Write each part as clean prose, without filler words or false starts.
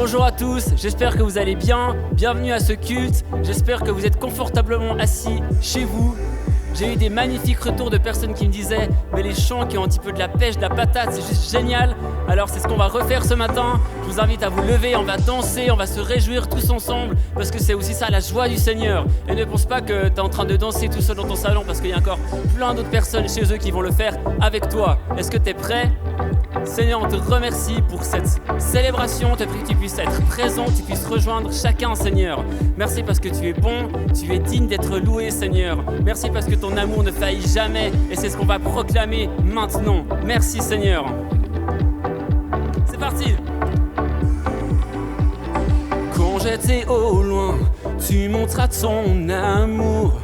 Bonjour à tous, j'espère que vous allez bien. Bienvenue à ce culte. J'espère que vous êtes confortablement assis chez vous. J'ai eu des magnifiques retours de personnes qui me disaient « Mais les chants qui ont un petit peu de la pêche, de la patate, c'est juste génial !» Alors c'est ce qu'on va refaire ce matin. Je vous invite à vous lever, on va danser, on va se réjouir tous ensemble parce que c'est aussi ça la joie du Seigneur. Et ne pense pas que tu es en train de danser tout seul dans ton salon parce qu'il y a encore plein d'autres personnes chez eux qui vont le faire avec toi. Est-ce que tu es prêt ? Seigneur, on te remercie pour cette célébration. On te prie que tu puisses être présent, que tu puisses rejoindre chacun, Seigneur. Merci parce que tu es bon, tu es digne d'être loué, Seigneur. Merci parce que ton amour ne faillit jamais et c'est ce qu'on va proclamer maintenant. Merci, Seigneur. C'est parti. Quand j'étais au loin, tu montras ton amour.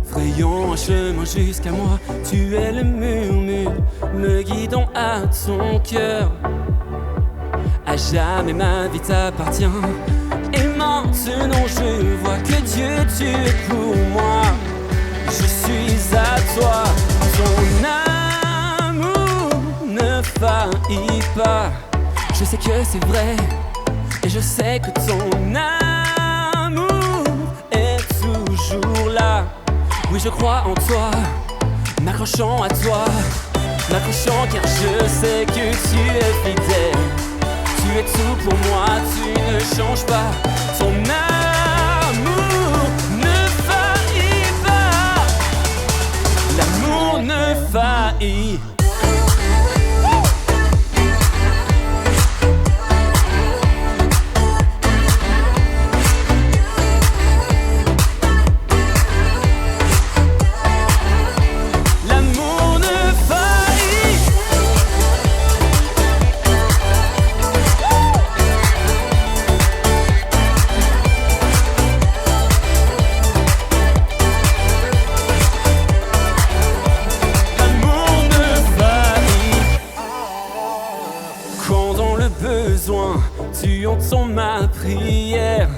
Frayant un chemin jusqu'à moi, tu es le murmure, me guidant à ton cœur. À jamais ma vie t'appartient. Et maintenant je vois que Dieu, tu es pour moi. Je suis à toi, ton amour ne faillit pas. Je sais que c'est vrai, et je sais que ton amour est toujours là. Oui, je crois en toi, m'accrochant à toi, m'accrochant car je sais que tu es fidèle. Tu es tout pour moi, tu ne changes pas. Ton amour ne faillit pas. L'amour ne faillit. Tu entends ma prière.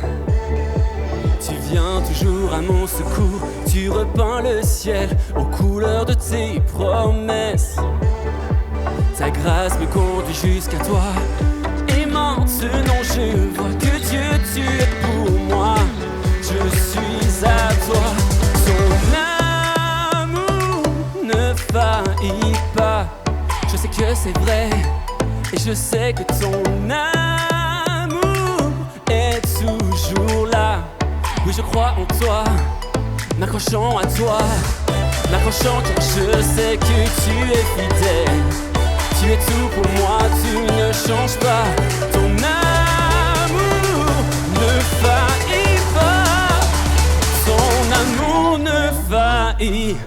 Tu viens toujours à mon secours. Tu repeins le ciel aux couleurs de tes promesses. Ta grâce me conduit jusqu'à toi. Et maintenant je vois que Dieu, tu es pour moi. Je suis à toi. Ton amour ne faillit pas. Je sais que c'est vrai. Et je sais que ton amour est toujours là. Oui, je crois en toi, m'accrochant à toi, m'accrochant car je sais que tu es fidèle. Tu es tout pour moi, tu ne changes pas. Ton amour ne faillit pas. Ton amour ne faillit pas.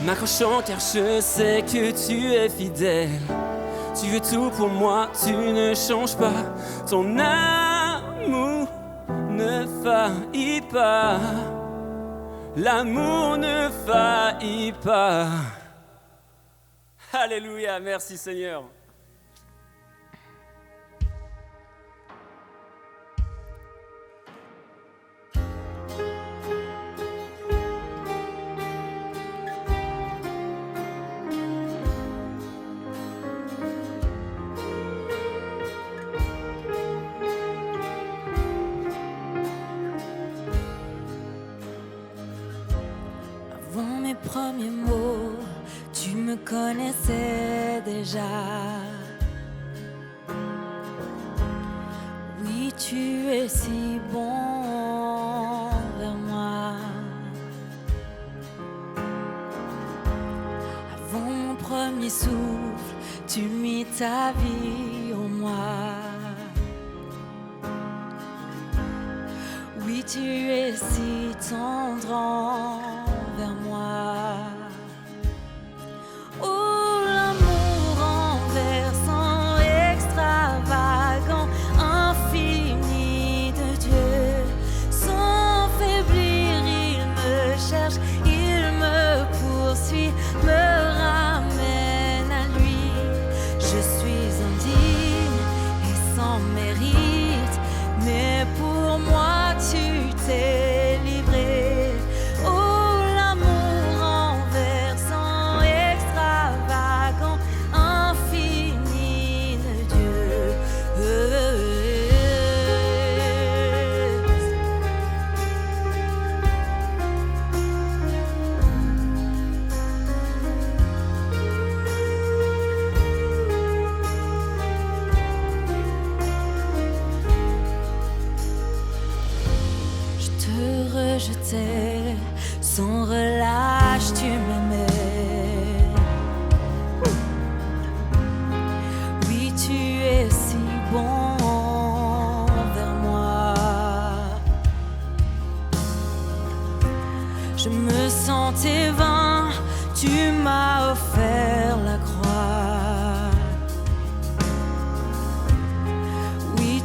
M'accrochant car je sais que tu es fidèle. Tu es tout pour moi, tu ne changes pas. Ton amour ne faillit pas. L'amour ne faillit pas. Alléluia, merci Seigneur. Avant mes premiers mots, tu me connaissais déjà. Oui, tu es si bon vers moi. Avant mon premier souffle, tu mis ta vie en moi. Oui, tu es si tendre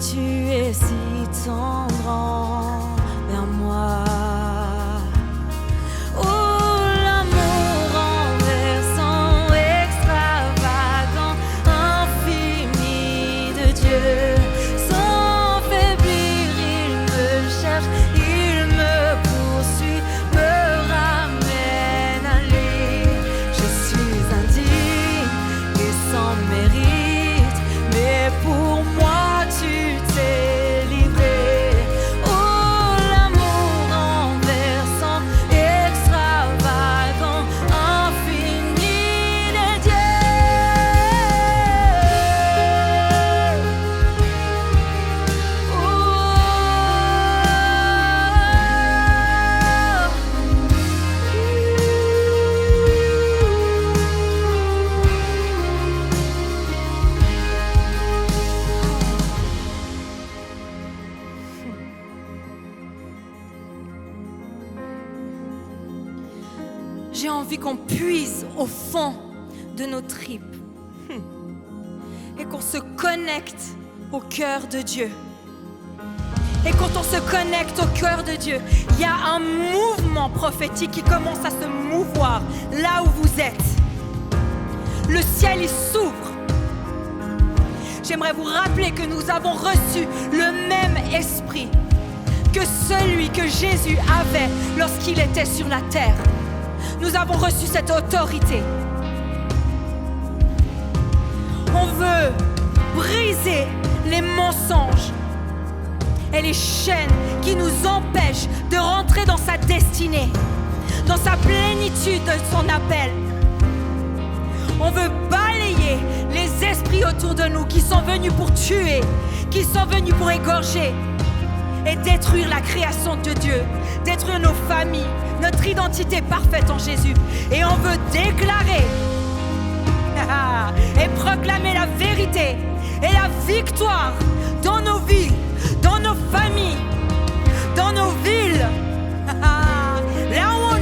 tu es si tendre envers moi. Oh, l'amour renversant, extravagant, infini de Dieu. Sans faiblir, il me cherche, il me poursuit, me ramène à lui. Je suis indigne et sans mérite, mais pour moi tu t'es livré. Oh, l'amour renversant, extravagant, infini de Dieu. J'ai envie qu'on puise au fond de nos tripes et qu'on se connecte au cœur de Dieu. Et quand on se connecte au cœur de Dieu, il y a un mouvement prophétique qui commence à se mouvoir là où vous êtes. Le ciel, il s'ouvre. J'aimerais vous rappeler que nous avons reçu le même esprit que celui que Jésus avait lorsqu'il était sur la terre. Nous avons reçu cette autorité. On veut briser les mensonges et les chaînes qui nous empêchent de rentrer dans sa destinée, dans sa plénitude de son appel. On veut balayer les esprits autour de nous qui sont venus pour tuer, qui sont venus pour égorger et détruire la création de Dieu, détruire nos familles, notre identité parfaite en Jésus. Et on veut déclarer et proclamer la vérité et la victoire dans nos vies, dans nos familles, dans nos villes. Là où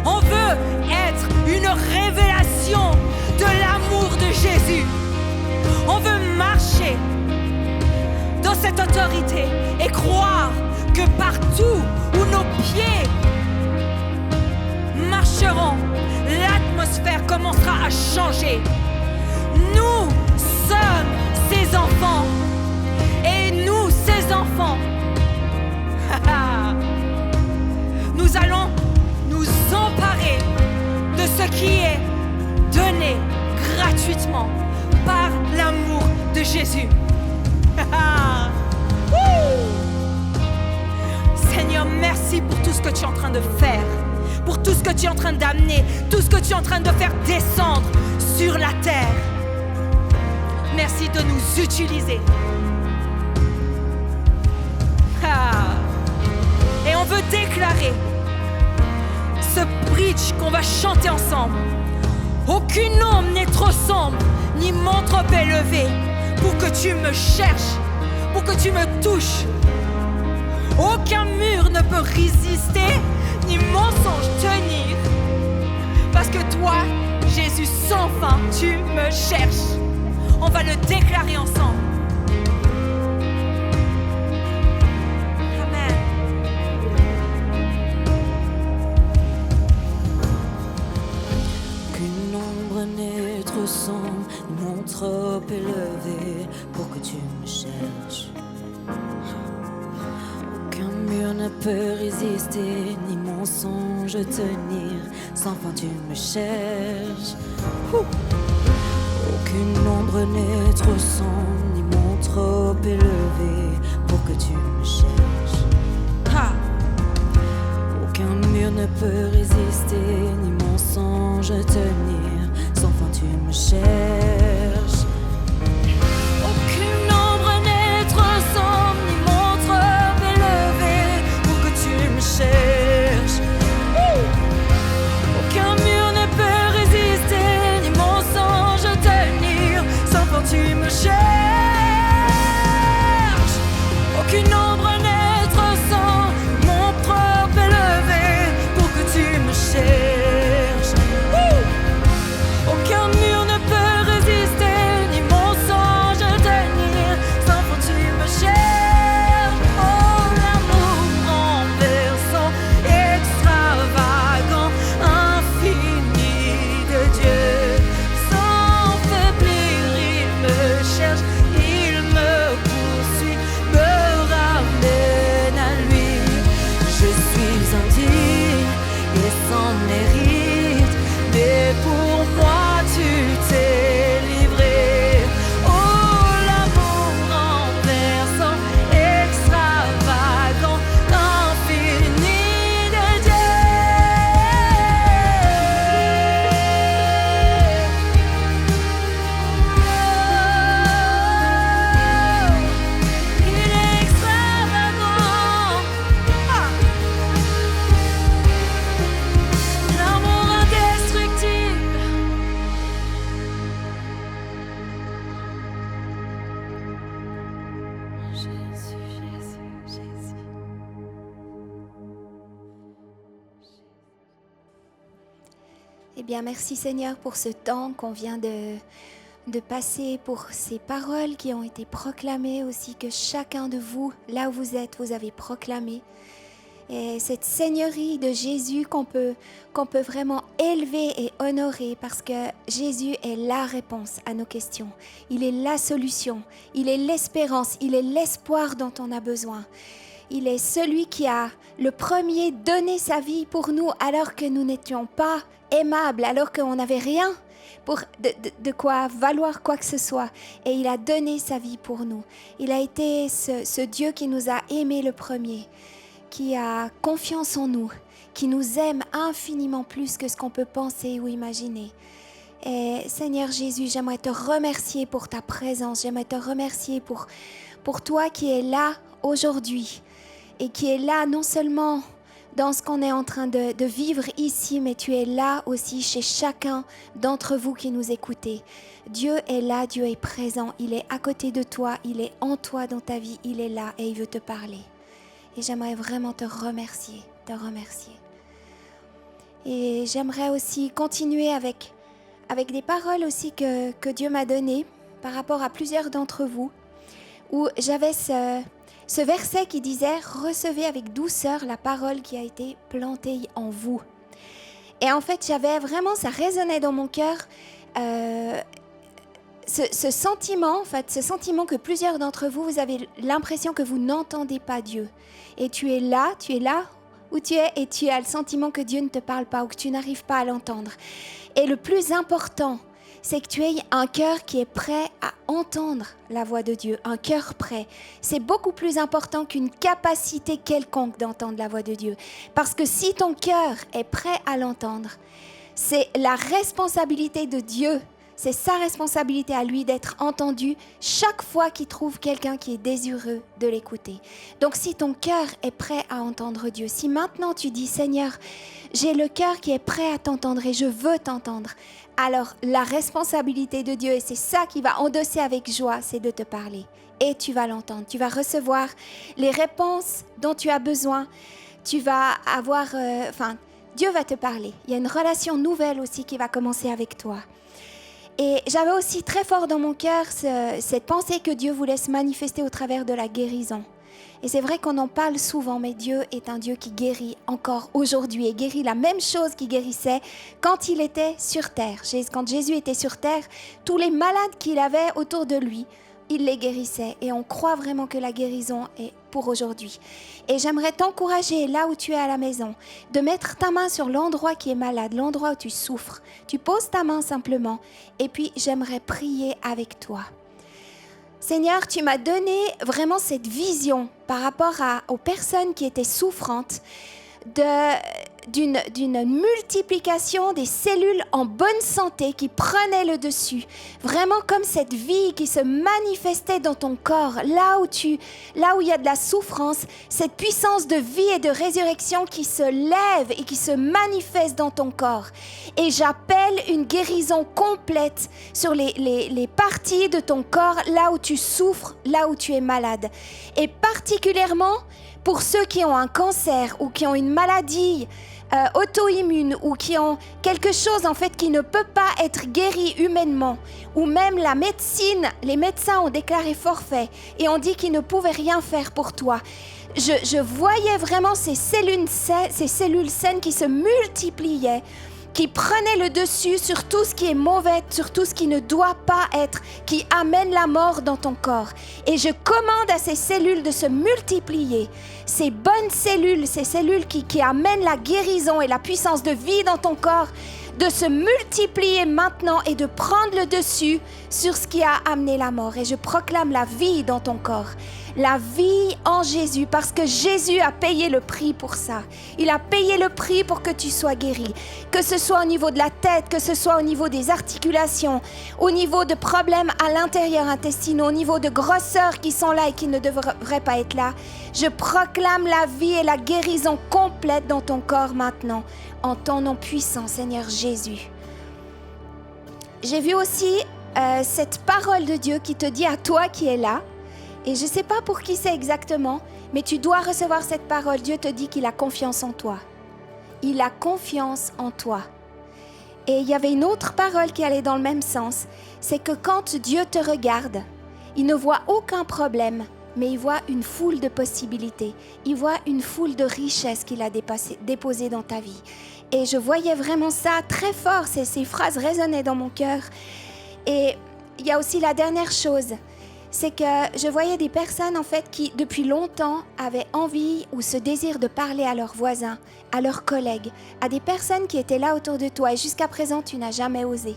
on veut être une révélation de l'amour de Jésus. On veut marcher dans cette autorité et croire que partout où nos pieds marcheront, l'atmosphère commencera à changer. Nous sommes ses enfants et nous, ses enfants, nous allons nous emparer de ce qui est donné gratuitement par l'amour de Jésus. Seigneur, merci pour tout ce que tu es en train de faire, pour tout ce que tu es en train d'amener, tout ce que tu es en train de faire descendre sur la terre. Merci de nous utiliser. Et on veut déclarer ce bridge qu'on va chanter ensemble. Aucune ombre n'est trop sombre, ni montre trop élevée pour que tu me cherches, pour que tu me touches. Aucun mur ne peut résister, ni mensonge tenir. Parce que toi, Jésus, sans fin, tu me cherches. On va le déclarer ensemble. Amen. Qu'une ombre n'est trop sombre, ni montre trop élevée pour que tu me cherches. Aucun mur ne peut résister, ni mensonge tenir. Sans fin tu me cherches. Aucune ombre n'est trop sombre, ni montre trop élevée pour que tu me cherches. Aucun mur ne peut résister, ni mensonge tenir. Sans fin tu me cherches. Aucune ombre n'est trop sombre, ni montre trop élevée pour que tu me cherches. Aucun mur ne peut résister, ni mensonge tenir. Sans fin tu me cherches. Aucune ombre n'est trop sombre, mon trop élevé pour que tu me cherches. Aucun mur ne peut résister, ni mensonge tenir. Sans fin tu me cherches. Eh bien, merci Seigneur pour ce temps qu'on vient de passer, pour ces paroles qui ont été proclamées aussi, que chacun de vous, là où vous êtes, vous avez proclamé. Et cette seigneurie de Jésus qu'on peut vraiment élever et honorer, parce que Jésus est la réponse à nos questions. Il est la solution, il est l'espérance, il est l'espoir dont on a besoin. Il est celui qui a le premier donné sa vie pour nous alors que nous n'étions pas aimables, alors qu'on n'avait rien pour de quoi valoir quoi que ce soit. Et il a donné sa vie pour nous. Il a été ce Dieu qui nous a aimés le premier, qui a confiance en nous, qui nous aime infiniment plus que ce qu'on peut penser ou imaginer. Et Seigneur Jésus, j'aimerais te remercier pour ta présence. J'aimerais te remercier pour toi qui es là aujourd'hui et qui est là non seulement dans ce qu'on est en train de vivre ici, mais tu es là aussi chez chacun d'entre vous qui nous écoutez. Dieu est là, Dieu est présent, il est à côté de toi, il est en toi dans ta vie, il est là et il veut te parler. Et j'aimerais vraiment te remercier. Et j'aimerais aussi continuer avec des paroles aussi que Dieu m'a données par rapport à plusieurs d'entre vous, où j'avais ce verset qui disait « Recevez avec douceur la parole qui a été plantée en vous ». Et en fait, j'avais vraiment, ça résonnait dans mon cœur, ce sentiment que plusieurs d'entre vous, vous avez l'impression que vous n'entendez pas Dieu. Et tu es là où tu es, et tu as le sentiment que Dieu ne te parle pas ou que tu n'arrives pas à l'entendre. Et le plus important, c'est que tu aies un cœur qui est prêt à entendre la voix de Dieu, un cœur prêt. C'est beaucoup plus important qu'une capacité quelconque d'entendre la voix de Dieu. Parce que si ton cœur est prêt à l'entendre, c'est la responsabilité de Dieu, c'est sa responsabilité à lui d'être entendu chaque fois qu'il trouve quelqu'un qui est désireux de l'écouter. Donc si ton cœur est prêt à entendre Dieu, si maintenant tu dis « Seigneur, j'ai le cœur qui est prêt à t'entendre et je veux t'entendre », alors la responsabilité de Dieu, et c'est ça qu'il va endosser avec joie, c'est de te parler. Et tu vas l'entendre, tu vas recevoir les réponses dont tu as besoin, tu vas avoir... Dieu va te parler. Il y a une relation nouvelle aussi qui va commencer avec toi. Et j'avais aussi très fort dans mon cœur cette pensée que Dieu voulait se manifester au travers de la guérison. Et c'est vrai qu'on en parle souvent, mais Dieu est un Dieu qui guérit encore aujourd'hui et guérit la même chose qu'il guérissait quand il était sur terre. Quand Jésus était sur terre, tous les malades qu'il avait autour de lui, il les guérissait. Et on croit vraiment que la guérison est pour aujourd'hui. Et j'aimerais t'encourager, là où tu es à la maison, de mettre ta main sur l'endroit qui est malade, l'endroit où tu souffres. Tu poses ta main simplement et puis j'aimerais prier avec toi. Seigneur, tu m'as donné vraiment cette vision par rapport aux personnes qui étaient souffrantes d'une multiplication des cellules en bonne santé qui prenaient le dessus. Vraiment comme cette vie qui se manifestait dans ton corps, là où il y a de la souffrance, cette puissance de vie et de résurrection qui se lève et qui se manifeste dans ton corps. Et j'appelle une guérison complète sur les parties de ton corps, là où tu souffres, là où tu es malade. Et particulièrement pour ceux qui ont un cancer ou qui ont une maladie auto-immune ou qui ont quelque chose en fait qui ne peut pas être guéri humainement, ou même la médecine, les médecins ont déclaré forfait et ont dit qu'ils ne pouvaient rien faire pour toi. Je voyais vraiment ces cellules saines qui se multipliaient, qui prenaient le dessus sur tout ce qui est mauvais, sur tout ce qui ne doit pas être, qui amène la mort dans ton corps. Et je commande à ces cellules de se multiplier, ces bonnes cellules, ces cellules qui amènent la guérison et la puissance de vie dans ton corps, de se multiplier maintenant et de prendre le dessus sur ce qui a amené la mort. Et je proclame la vie dans ton corps. La vie en Jésus, parce que Jésus a payé le prix pour ça. Il a payé le prix pour que tu sois guéri. Que ce soit au niveau de la tête, que ce soit au niveau des articulations, au niveau de problèmes à l'intérieur intestinaux, au niveau de grosseurs qui sont là et qui ne devraient pas être là. Je proclame la vie et la guérison complète dans ton corps maintenant, en ton nom puissant, Seigneur Jésus. J'ai vu aussi cette parole de Dieu qui te dit à toi qui es là, et je ne sais pas pour qui c'est exactement, mais tu dois recevoir cette parole. Dieu te dit qu'il a confiance en toi. Il a confiance en toi. Et il y avait une autre parole qui allait dans le même sens. C'est que quand Dieu te regarde, il ne voit aucun problème, mais il voit une foule de possibilités. Il voit une foule de richesses qu'il a déposées dans ta vie. Et je voyais vraiment ça très fort. Ces phrases résonnaient dans mon cœur. Et il y a aussi la dernière chose. C'est que je voyais des personnes en fait qui, depuis longtemps, avaient envie ou ce désir de parler à leurs voisins, à leurs collègues, à des personnes qui étaient là autour de toi. Et jusqu'à présent, tu n'as jamais osé.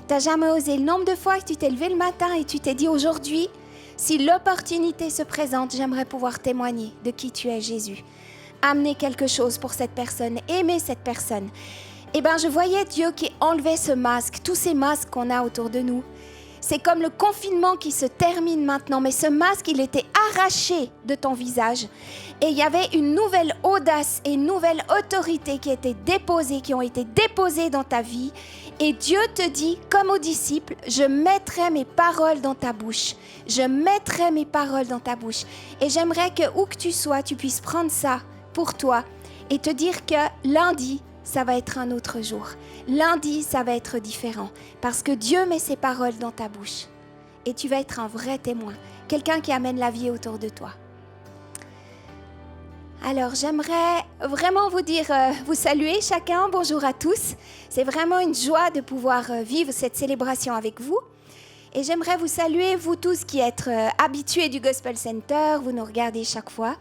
Tu n'as jamais osé. Le nombre de fois que tu t'es levé le matin et tu t'es dit aujourd'hui, si l'opportunité se présente, j'aimerais pouvoir témoigner de qui tu es, Jésus. Amener quelque chose pour cette personne, aimer cette personne. Eh bien, je voyais Dieu qui enlevait ce masque, tous ces masques qu'on a autour de nous. C'est comme le confinement qui se termine maintenant, mais ce masque, il était arraché de ton visage. Et il y avait une nouvelle audace et une nouvelle autorité qui ont été déposées dans ta vie. Et Dieu te dit, comme aux disciples, je mettrai mes paroles dans ta bouche. Je mettrai mes paroles dans ta bouche. Et j'aimerais que, où que tu sois, tu puisses prendre ça pour toi et te dire que lundi, ça va être un autre jour. Lundi, ça va être différent parce que Dieu met ses paroles dans ta bouche et tu vas être un vrai témoin, quelqu'un qui amène la vie autour de toi. Alors, j'aimerais vraiment vous saluer chacun. Bonjour à tous. C'est vraiment une joie de pouvoir vivre cette célébration avec vous. Et j'aimerais vous saluer, vous tous qui êtes habitués du Gospel Center, vous nous regardez chaque fois.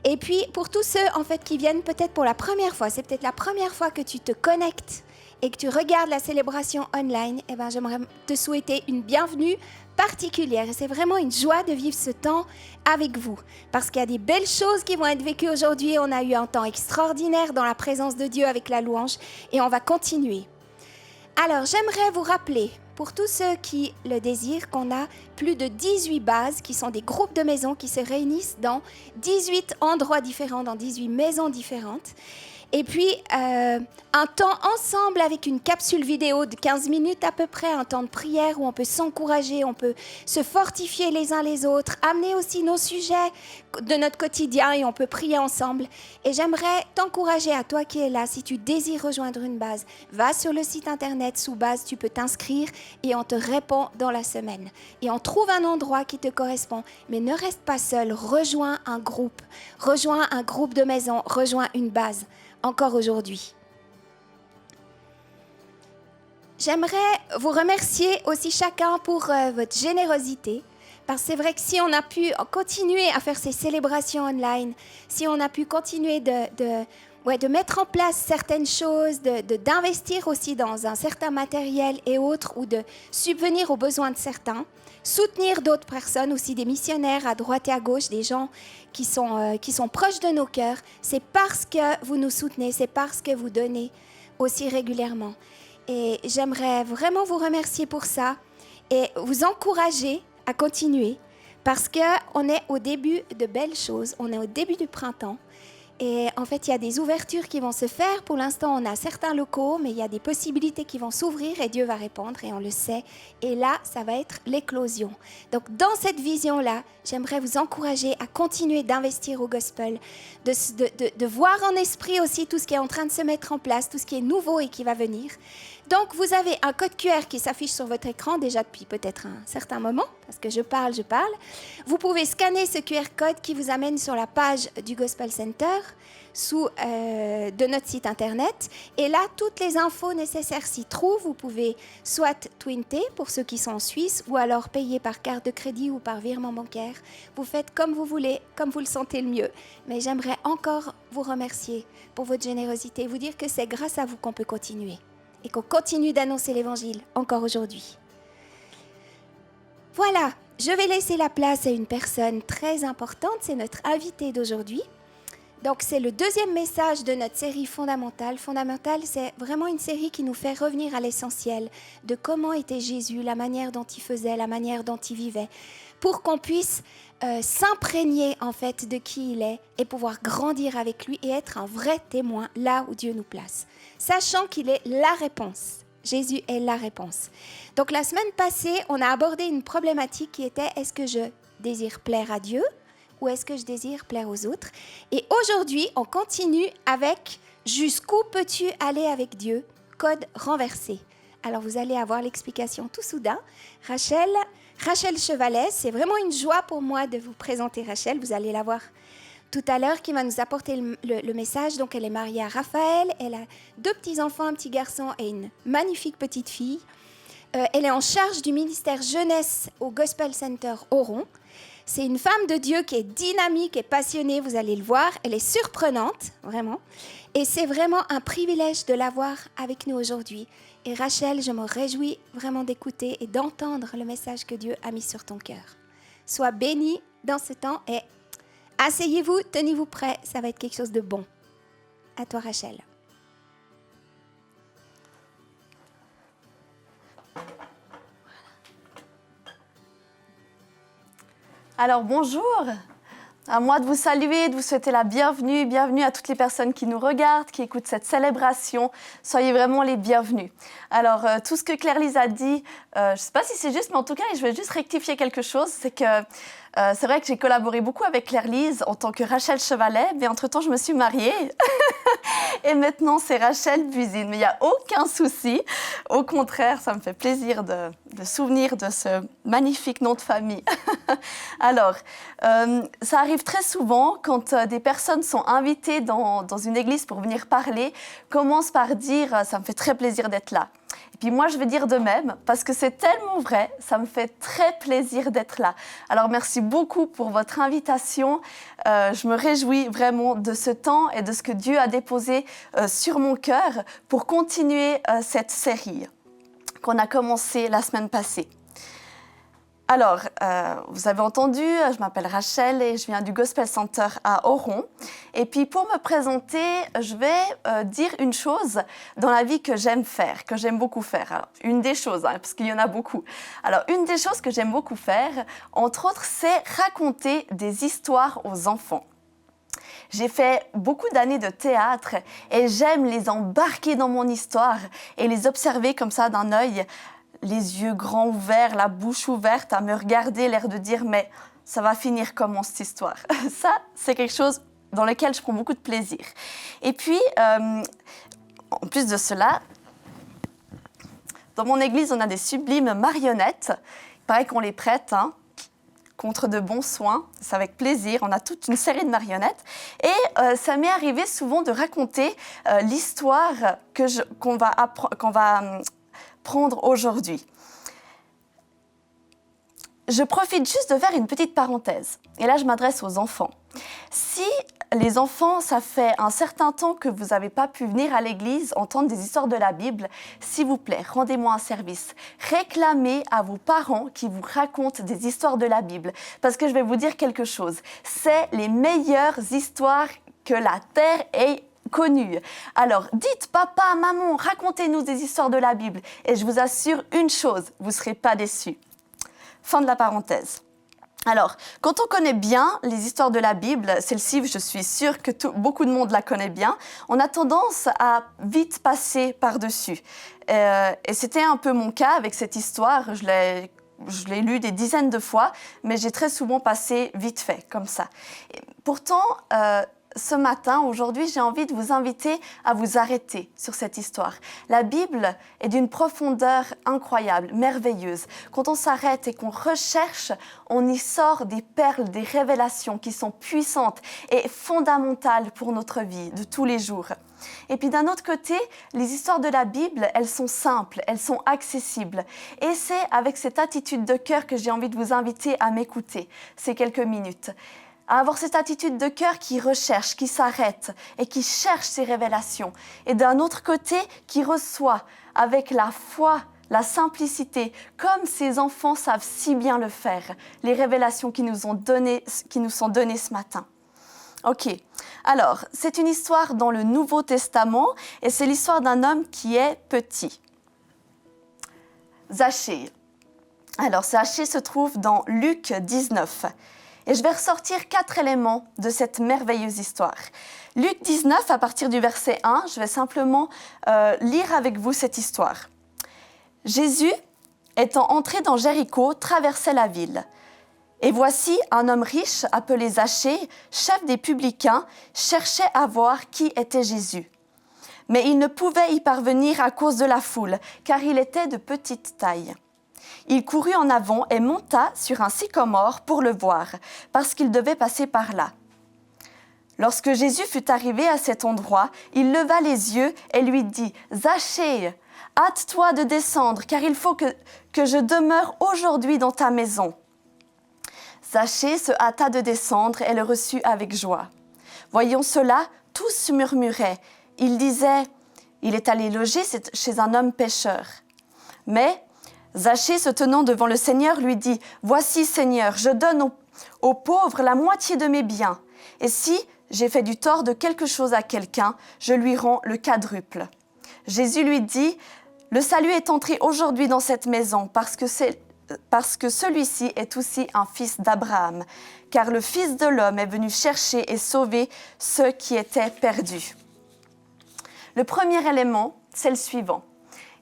Et puis, pour tous ceux en fait qui viennent peut-être pour la première fois, c'est peut-être la première fois que tu te connectes et que tu regardes la célébration online, eh ben, j'aimerais te souhaiter une bienvenue particulière. Et c'est vraiment une joie de vivre ce temps avec vous. Parce qu'il y a des belles choses qui vont être vécues aujourd'hui. On a eu un temps extraordinaire dans la présence de Dieu avec la louange et on va continuer. Alors, j'aimerais vous rappeler, pour tous ceux qui le désirent, qu'on a plus de 18 bases qui sont des groupes de maisons qui se réunissent dans 18 endroits différents, dans 18 maisons différentes. Et puis, un temps ensemble avec une capsule vidéo de 15 minutes à peu près, un temps de prière où on peut s'encourager, on peut se fortifier les uns les autres, amener aussi nos sujets de notre quotidien et on peut prier ensemble. Et j'aimerais t'encourager à toi qui es là, si tu désires rejoindre une base, va sur le site internet, sous base, tu peux t'inscrire et on te répond dans la semaine. Et on trouve un endroit qui te correspond, mais ne reste pas seul, rejoins un groupe de maison, rejoins une base. Encore aujourd'hui. J'aimerais vous remercier aussi chacun pour votre générosité, parce que c'est vrai que si on a pu continuer à faire ces célébrations online, si on a pu continuer de mettre en place certaines choses, d'investir aussi dans un certain matériel et autres, ou de subvenir aux besoins de certains, soutenir d'autres personnes, aussi des missionnaires à droite et à gauche, des gens qui sont proches de nos cœurs, c'est parce que vous nous soutenez, c'est parce que vous donnez aussi régulièrement. Et j'aimerais vraiment vous remercier pour ça et vous encourager à continuer parce qu'on est au début de belles choses, on est au début du printemps. Et en fait, il y a des ouvertures qui vont se faire. Pour l'instant, on a certains locaux, mais il y a des possibilités qui vont s'ouvrir et Dieu va répondre et on le sait. Et là, ça va être l'éclosion. Donc, dans cette vision-là, j'aimerais vous encourager à continuer d'investir au gospel, de voir en esprit aussi tout ce qui est en train de se mettre en place, tout ce qui est nouveau et qui va venir. Donc, vous avez un code QR qui s'affiche sur votre écran déjà depuis peut-être un certain moment, parce que je parle. Vous pouvez scanner ce QR code qui vous amène sur la page du Gospel Center de notre site internet. Et là, toutes les infos nécessaires s'y trouvent. Vous pouvez soit twinter pour ceux qui sont en Suisse, ou alors payer par carte de crédit ou par virement bancaire. Vous faites comme vous voulez, comme vous le sentez le mieux. Mais j'aimerais encore vous remercier pour votre générosité, vous dire que c'est grâce à vous qu'on peut continuer. Et qu'on continue d'annoncer l'Évangile encore aujourd'hui. Voilà, je vais laisser la place à une personne très importante, c'est notre invité d'aujourd'hui. Donc c'est le deuxième message de notre série Fondamentale. Fondamentale, c'est vraiment une série qui nous fait revenir à l'essentiel de comment était Jésus, la manière dont il faisait, la manière dont il vivait, pour qu'on puisse s'imprégner en fait de qui il est et pouvoir grandir avec lui et être un vrai témoin là où Dieu nous place. Sachant qu'il est la réponse. Jésus est la réponse. Donc la semaine passée, on a abordé une problématique qui était: est-ce que je désire plaire à Dieu ou est-ce que je désire plaire aux autres? Et aujourd'hui, on continue avec: jusqu'où peux-tu aller avec Dieu? code renversé. Alors vous allez avoir l'explication tout soudain. Rachel Chevalet, c'est vraiment une joie pour moi de vous présenter Rachel. Vous allez la voir tout à l'heure qui va nous apporter le message. Donc elle est mariée à Raphaël, elle a 2 petits-enfants, un petit garçon et une magnifique petite fille. Elle est en charge du ministère jeunesse au Gospel Center Oron. C'est une femme de Dieu qui est dynamique et passionnée, vous allez le voir. Elle est surprenante, vraiment. Et c'est vraiment un privilège de l'avoir avec nous aujourd'hui. Et Rachel, je me réjouis vraiment d'écouter et d'entendre le message que Dieu a mis sur ton cœur. Sois bénie dans ce temps et asseyez-vous, tenez-vous prêts, ça va être quelque chose de bon. À toi, Rachel. Alors bonjour, à moi de vous saluer, de vous souhaiter la bienvenue. Bienvenue à toutes les personnes qui nous regardent, qui écoutent cette célébration. Soyez vraiment les bienvenus. Alors tout ce que Claire-Lise a dit, je ne sais pas si c'est juste, mais en tout cas, je vais juste rectifier quelque chose. C'est que c'est vrai que j'ai collaboré beaucoup avec Claire-Lise en tant que Rachel Chevalet, mais entre-temps, je me suis mariée. Et maintenant, c'est Rachel Buzine. Mais il n'y a aucun souci. Au contraire, ça me fait plaisir de souvenir de ce magnifique nom de famille. Alors, ça arrive très souvent quand des personnes sont invitées dans une église pour venir parler, commencent par dire « ça me fait très plaisir d'être là ». Et puis moi, je vais dire de même, parce que c'est tellement vrai, ça me fait très plaisir d'être là. Alors merci beaucoup pour votre invitation. Je me réjouis vraiment de ce temps et de ce que Dieu a déposé sur mon cœur pour continuer cette série qu'on a commencée la semaine passée. Alors, vous avez entendu, je m'appelle Rachel et je viens du Gospel Center à Oron. Et puis pour me présenter, je vais dire une chose dans la vie que j'aime faire, que j'aime beaucoup faire. Alors, une des choses, parce qu'il y en a beaucoup. Alors, une des choses que j'aime beaucoup faire, entre autres, c'est raconter des histoires aux enfants. J'ai fait beaucoup d'années de théâtre et j'aime les embarquer dans mon histoire et les observer comme ça d'un œil, les yeux grands ouverts, la bouche ouverte, à me regarder, l'air de dire « mais ça va finir comment cette histoire ?» Ça, c'est quelque chose dans lequel je prends beaucoup de plaisir. Et puis, en plus de cela, dans mon église, on a des sublimes marionnettes. Il paraît qu'on les prête, contre de bons soins. C'est avec plaisir. On a toute une série de marionnettes. Et ça m'est arrivé souvent de raconter l'histoire qu'on va prendre aujourd'hui. Je profite juste de faire une petite parenthèse. Et là, je m'adresse aux enfants. Si les enfants, ça fait un certain temps que vous n'avez pas pu venir à l'église entendre des histoires de la Bible, s'il vous plaît, rendez-moi un service. Réclamez à vos parents qui vous racontent des histoires de la Bible. Parce que je vais vous dire quelque chose. C'est les meilleures histoires que la terre ait connues. Alors, dites papa, maman, racontez-nous des histoires de la Bible. Et je vous assure une chose, vous ne serez pas déçus. Fin de la parenthèse. Alors, quand on connaît bien les histoires de la Bible, celle-ci, je suis sûre que beaucoup de monde la connaît bien, on a tendance à vite passer par-dessus. Et c'était un peu mon cas avec cette histoire. Je l'ai lue des dizaines de fois, mais j'ai très souvent passé vite fait, comme ça. Et pourtant, ce matin, aujourd'hui, j'ai envie de vous inviter à vous arrêter sur cette histoire. La Bible est d'une profondeur incroyable, merveilleuse. Quand on s'arrête et qu'on recherche, on y sort des perles, des révélations qui sont puissantes et fondamentales pour notre vie de tous les jours. Et puis d'un autre côté, les histoires de la Bible, elles sont simples, elles sont accessibles. Et c'est avec cette attitude de cœur que j'ai envie de vous inviter à m'écouter ces quelques minutes. À avoir cette attitude de cœur qui recherche, qui s'arrête et qui cherche ces révélations. Et d'un autre côté, qui reçoit avec la foi, la simplicité, comme ces enfants savent si bien le faire, les révélations qui nous sont données ce matin. Ok, alors, c'est une histoire dans le Nouveau Testament et c'est l'histoire d'un homme qui est petit. Zachée. Alors, Zachée se trouve dans Luc 19. Et je vais ressortir 4 éléments de cette merveilleuse histoire. Luc 19, à partir du verset 1, je vais simplement lire avec vous cette histoire. Jésus, étant entré dans Jéricho, traversait la ville. Et voici, un homme riche, appelé Zachée, chef des publicains, cherchait à voir qui était Jésus. mais il ne pouvait y parvenir à cause de la foule, car il était de petite taille. Il courut en avant et monta sur un sycomore pour le voir, parce qu'il devait passer par là. Lorsque Jésus fut arrivé à cet endroit, il leva les yeux et lui dit « Zachée, hâte-toi de descendre, car il faut que je demeure aujourd'hui dans ta maison. » Zachée se hâta de descendre et le reçut avec joie. Voyant cela, tous murmuraient. Ils disaient « Il est allé loger chez un homme pécheur. » Mais Zachée, se tenant devant le Seigneur, lui dit « Voici, Seigneur, je donne aux pauvres la moitié de mes biens. Et si j'ai fait du tort de quelque chose à quelqu'un, je lui rends le quadruple. » Jésus lui dit « Le salut est entré aujourd'hui dans cette maison parce que celui-ci est aussi un fils d'Abraham, car le Fils de l'homme est venu chercher et sauver ceux qui étaient perdus. » Le premier élément, c'est le suivant.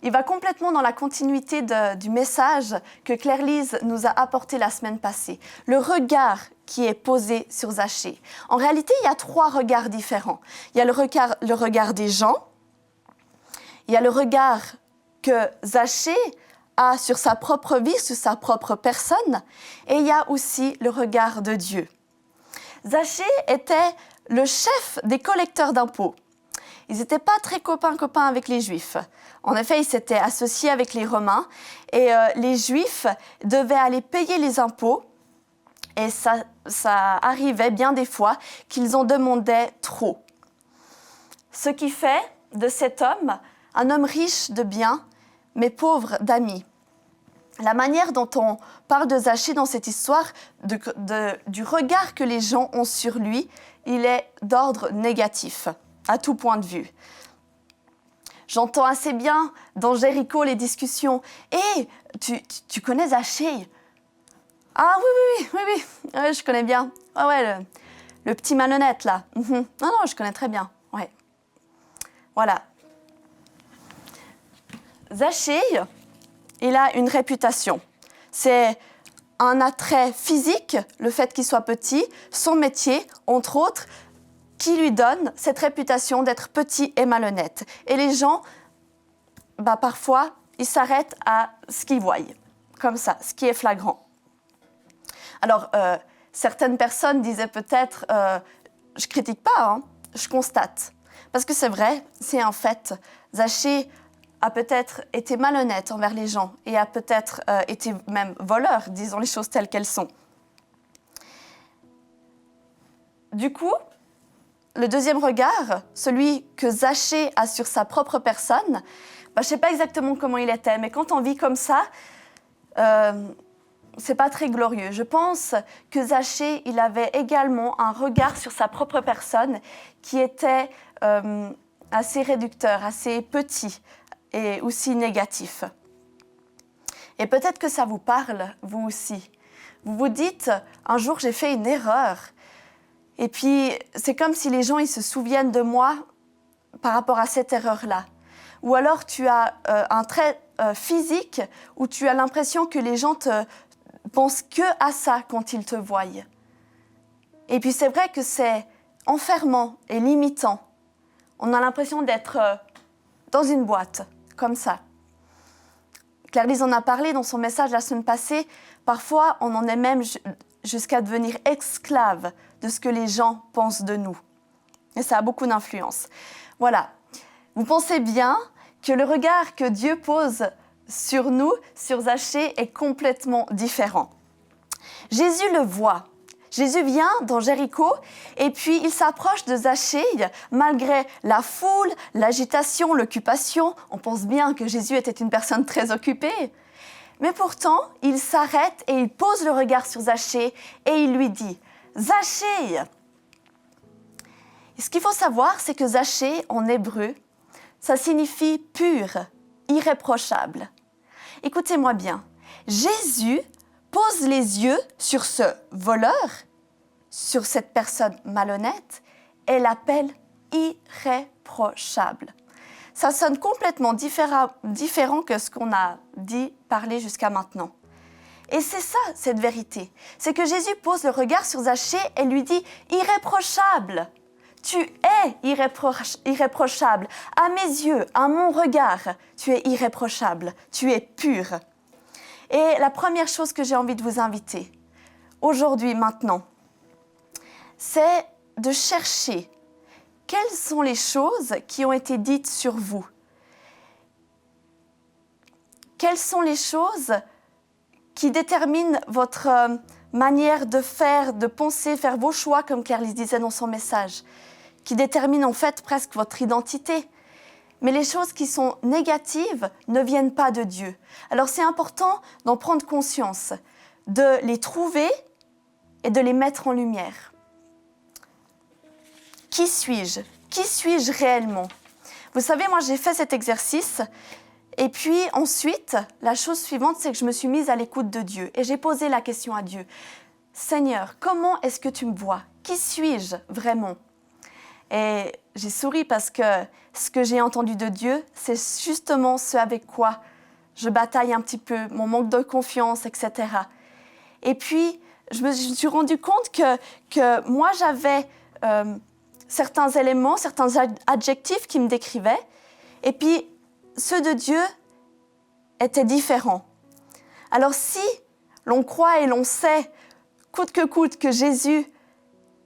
Il va complètement dans la continuité du message que Claire-Lise nous a apporté la semaine passée. Le regard qui est posé sur Zachée. En réalité, il y a 3 regards différents. Il y a le regard des gens, il y a le regard que Zachée a sur sa propre vie, sur sa propre personne, et il y a aussi le regard de Dieu. Zachée était le chef des collecteurs d'impôts. Ils n'étaient pas très copains avec les Juifs. En effet, ils s'étaient associés avec les Romains et les Juifs devaient aller payer les impôts et ça arrivait bien des fois qu'ils en demandaient trop. Ce qui fait de cet homme un homme riche de biens, mais pauvre d'amis. La manière dont on parle de Zachée dans cette histoire, du regard que les gens ont sur lui, il est d'ordre négatif, à tout point de vue. J'entends assez bien dans Jéricho les discussions. « Hé, tu connais Zachée ?»« Ah oui, je connais bien. Ah ouais, le petit malhonnête là. Non, je connais très bien. Ouais. Voilà. Zachée, il a une réputation. C'est un attrait physique, le fait qu'il soit petit, son métier, entre autres, qui lui donne cette réputation d'être petit et malhonnête. Et les gens, parfois, ils s'arrêtent à ce qu'ils voient, comme ça, ce qui est flagrant. Alors, certaines personnes disaient peut-être, je critique pas, je constate. Parce que c'est vrai, c'est un fait. Zachée a peut-être été malhonnête envers les gens et a peut-être été même voleur, disons les choses telles qu'elles sont. Du coup, le deuxième regard, celui que Zachée a sur sa propre personne, je ne sais pas exactement comment il était, mais quand on vit comme ça, c'est pas très glorieux. Je pense que Zachée, il avait également un regard sur sa propre personne qui était assez réducteur, assez petit et aussi négatif. Et peut-être que ça vous parle, vous aussi. Vous vous dites, un jour j'ai fait une erreur. Et puis, c'est comme si les gens ils se souviennent de moi par rapport à cette erreur-là. Ou alors, tu as un trait physique où tu as l'impression que les gens pensent que à ça quand ils te voient. Et puis, c'est vrai que c'est enfermant et limitant. On a l'impression d'être dans une boîte, comme ça. Claire-Lise en a parlé dans son message la semaine passée. Parfois, on en est même jusqu'à devenir esclave de ce que les gens pensent de nous. Et ça a beaucoup d'influence. Voilà. Vous pensez bien que le regard que Dieu pose sur nous, sur Zachée, est complètement différent. Jésus le voit. Jésus vient dans Jéricho et puis il s'approche de Zachée malgré la foule, l'agitation, l'occupation. On pense bien que Jésus était une personne très occupée. Mais pourtant, il s'arrête et il pose le regard sur Zachée et il lui dit « Zachée !» Ce qu'il faut savoir, c'est que Zachée, en hébreu, ça signifie pur, irréprochable. Écoutez-moi bien, Jésus pose les yeux sur ce voleur, sur cette personne malhonnête, et l'appelle irréprochable. Ça sonne complètement différent que ce qu'on a parlé jusqu'à maintenant. Et c'est ça, cette vérité. C'est que Jésus pose le regard sur Zachée et lui dit « irréprochable ». Tu es irréprochable. À mes yeux, à mon regard, tu es irréprochable. Tu es pur. Et la première chose que j'ai envie de vous inviter, aujourd'hui, maintenant, c'est de chercher quelles sont les choses qui ont été dites sur vous. Quelles sont les choses qui déterminent votre manière de faire, de penser, faire vos choix, comme Claire-Lise disait dans son message, qui déterminent en fait presque votre identité. Mais les choses qui sont négatives ne viennent pas de Dieu. Alors c'est important d'en prendre conscience, de les trouver et de les mettre en lumière. Qui suis-je? Qui suis-je réellement? Vous savez, moi j'ai fait cet exercice et puis ensuite, la chose suivante, c'est que je me suis mise à l'écoute de Dieu et j'ai posé la question à Dieu. Seigneur, comment est-ce que tu me vois? Qui suis-je vraiment? Et j'ai souri parce que ce que j'ai entendu de Dieu, c'est justement ce avec quoi je bataille un petit peu, mon manque de confiance, etc. Et puis, je me suis rendu compte que moi, j'avais certains éléments, certains adjectifs qui me décrivaient, et puis ceux de Dieu étaient différents. Alors si l'on croit et l'on sait, coûte que Jésus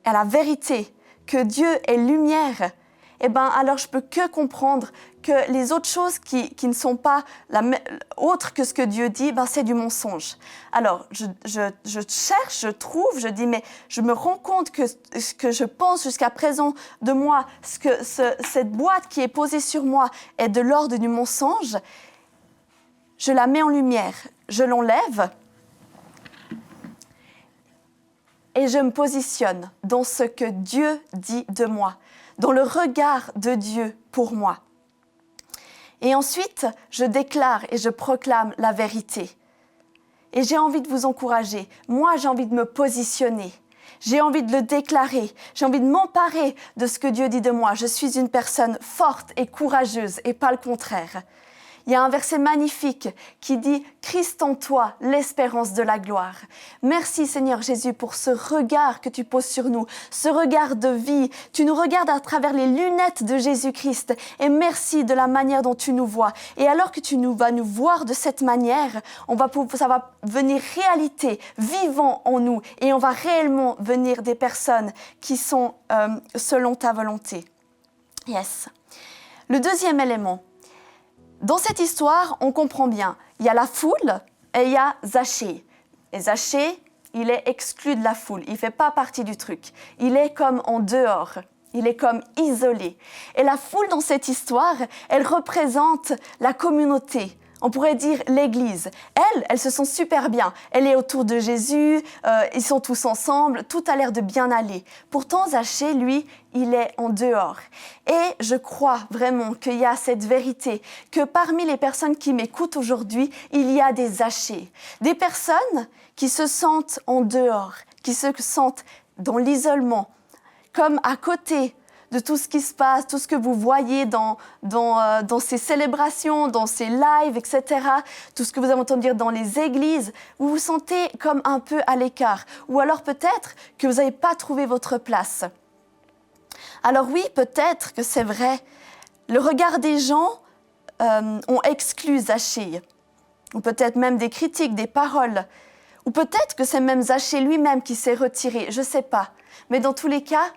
est la vérité, que Dieu est lumière, eh ben alors je peux que comprendre que les autres choses qui ne sont pas autres que ce que Dieu dit, ben c'est du mensonge. Alors je cherche, je trouve, je dis mais je me rends compte que ce que je pense jusqu'à présent de moi, cette boîte qui est posée sur moi est de l'ordre du mensonge. Je la mets en lumière, je l'enlève et je me positionne dans ce que Dieu dit de moi, dans le regard de Dieu pour moi. Et ensuite, je déclare et je proclame la vérité. Et j'ai envie de vous encourager. Moi, j'ai envie de me positionner. J'ai envie de le déclarer. J'ai envie de m'emparer de ce que Dieu dit de moi. Je suis une personne forte et courageuse et pas le contraire. Il y a un verset magnifique qui dit « Christ en toi, l'espérance de la gloire ». Merci Seigneur Jésus pour ce regard que tu poses sur nous, ce regard de vie. Tu nous regardes à travers les lunettes de Jésus-Christ et merci de la manière dont tu nous vois. Et alors que tu vas nous voir de cette manière, ça va venir réalité, vivant en nous et on va réellement venir des personnes qui sont selon ta volonté. Yes. Le deuxième élément. Dans cette histoire, on comprend bien, il y a la foule et il y a Zachée. Et Zachée, il est exclu de la foule, il ne fait pas partie du truc. Il est comme en dehors, il est comme isolé. Et la foule dans cette histoire, elle représente la communauté. On pourrait dire l'Église. Elles se sentent super bien. Elle est autour de Jésus, ils sont tous ensemble, tout a l'air de bien aller. Pourtant, Zachée, lui, il est en dehors. Et je crois vraiment qu'il y a cette vérité, que parmi les personnes qui m'écoutent aujourd'hui, il y a des Zachées. Des personnes qui se sentent en dehors, qui se sentent dans l'isolement, comme à côté de tout ce qui se passe, tout ce que vous voyez dans ces célébrations, dans ces lives, etc., tout ce que vous avez entendu dire dans les églises, vous vous sentez comme un peu à l'écart. Ou alors peut-être que vous n'avez pas trouvé votre place. Alors oui, peut-être que c'est vrai, le regard des gens ont exclu Zachée, ou peut-être même des critiques, des paroles, ou peut-être que c'est même Zachée lui-même qui s'est retiré, je ne sais pas. Mais dans tous les cas,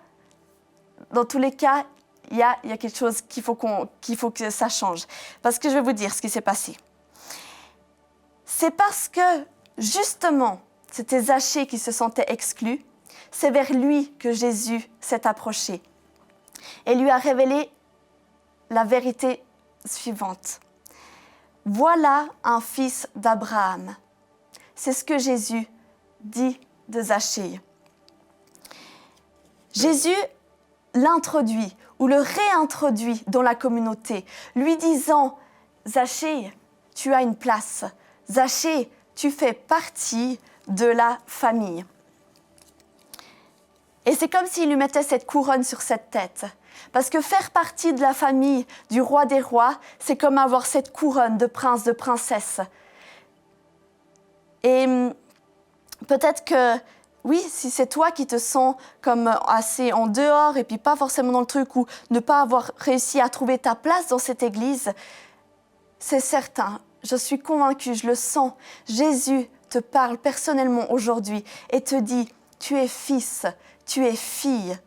il y a quelque chose qu'il faut que ça change. Parce que je vais vous dire ce qui s'est passé. C'est parce que, justement, c'était Zachée qui se sentait exclu, c'est vers lui que Jésus s'est approché et lui a révélé la vérité suivante. Voilà un fils d'Abraham. C'est ce que Jésus dit de Zachée. Jésus l'introduit ou le réintroduit dans la communauté, lui disant « Zachée, tu as une place. Zachée, tu fais partie de la famille. » Et c'est comme s'il lui mettait cette couronne sur cette tête. Parce que faire partie de la famille du roi des rois, c'est comme avoir cette couronne de prince, de princesse. Et peut-être que oui, si c'est toi qui te sens comme assez en dehors et puis pas forcément dans le truc ou ne pas avoir réussi à trouver ta place dans cette église, c'est certain, je suis convaincue, je le sens. Jésus te parle personnellement aujourd'hui et te dit, tu es fils, tu es fille,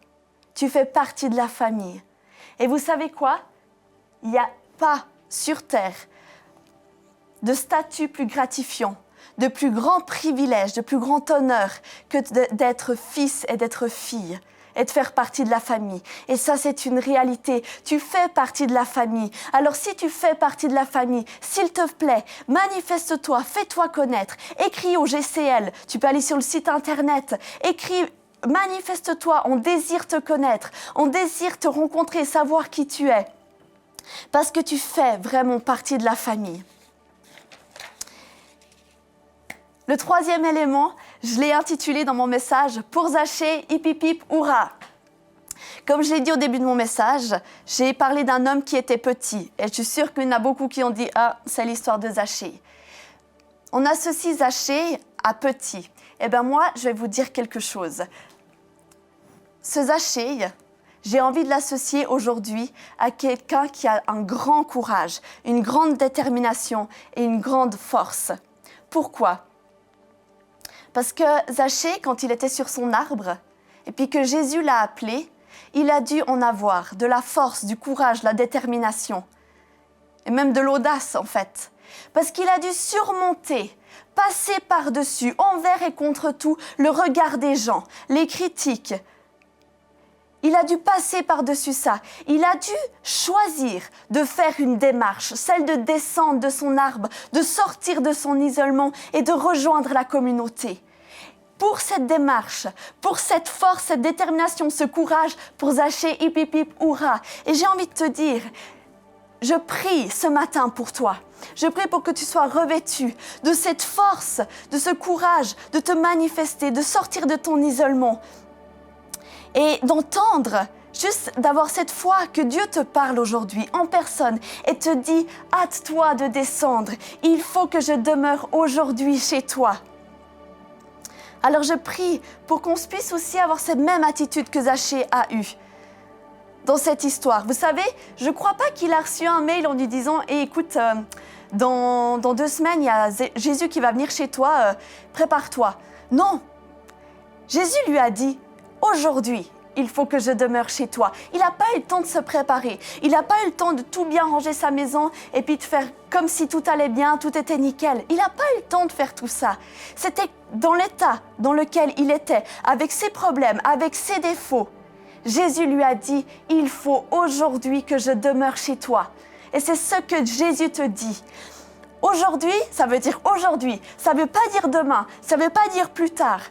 tu fais partie de la famille. Et vous savez quoi? Il n'y a pas sur terre de statut plus gratifiant, de plus grand privilège, de plus grand honneur que d'être fils et d'être fille et de faire partie de la famille. Et ça, c'est une réalité. Tu fais partie de la famille. Alors, si tu fais partie de la famille, s'il te plaît, manifeste-toi, fais-toi connaître. Écris au GCL. Tu peux aller sur le site internet. Écris, manifeste-toi. On désire te connaître. On désire te rencontrer, savoir qui tu es. Parce que tu fais vraiment partie de la famille. Le troisième élément, je l'ai intitulé dans mon message « Pour Zachée, hip hip hip, hurrah !» Comme je l'ai dit au début de mon message, j'ai parlé d'un homme qui était petit. Et je suis sûre qu'il y en a beaucoup qui ont dit « Ah, c'est l'histoire de Zachée ». On associe Zachée à petit. Eh bien moi, je vais vous dire quelque chose. Ce Zachée, j'ai envie de l'associer aujourd'hui à quelqu'un qui a un grand courage, une grande détermination et une grande force. Pourquoi ? Parce que Zachée, quand il était sur son arbre, et puis que Jésus l'a appelé, il a dû en avoir de la force, du courage, de la détermination, et même de l'audace en fait. Parce qu'il a dû surmonter, passer par-dessus, envers et contre tout, le regard des gens, les critiques. Il a dû passer par-dessus ça. Il a dû choisir de faire une démarche, celle de descendre de son arbre, de sortir de son isolement et de rejoindre la communauté. Pour cette démarche, pour cette force, cette détermination, ce courage, pour Zachée, hip hip hip, hurrah. Et j'ai envie de te dire, je prie ce matin pour toi. Je prie pour que tu sois revêtu de cette force, de ce courage, de te manifester, de sortir de ton isolement. Et d'entendre, juste d'avoir cette foi que Dieu te parle aujourd'hui en personne et te dit « Hâte-toi de descendre, il faut que je demeure aujourd'hui chez toi ». Alors je prie pour qu'on puisse aussi avoir cette même attitude que Zachée a eue dans cette histoire. Vous savez, je ne crois pas qu'il a reçu un mail en lui disant « Écoute, dans 2 semaines, il y a Jésus qui va venir chez toi, prépare-toi ». Non, Jésus lui a dit « Aujourd'hui, il faut que je demeure chez toi. » Il n'a pas eu le temps de se préparer. Il n'a pas eu le temps de tout bien ranger sa maison et puis de faire comme si tout allait bien, tout était nickel. Il n'a pas eu le temps de faire tout ça. C'était dans l'état dans lequel il était, avec ses problèmes, avec ses défauts. Jésus lui a dit, il faut aujourd'hui que je demeure chez toi. Et c'est ce que Jésus te dit. Aujourd'hui, ça veut dire aujourd'hui. Ça ne veut pas dire demain. Ça ne veut pas dire plus tard.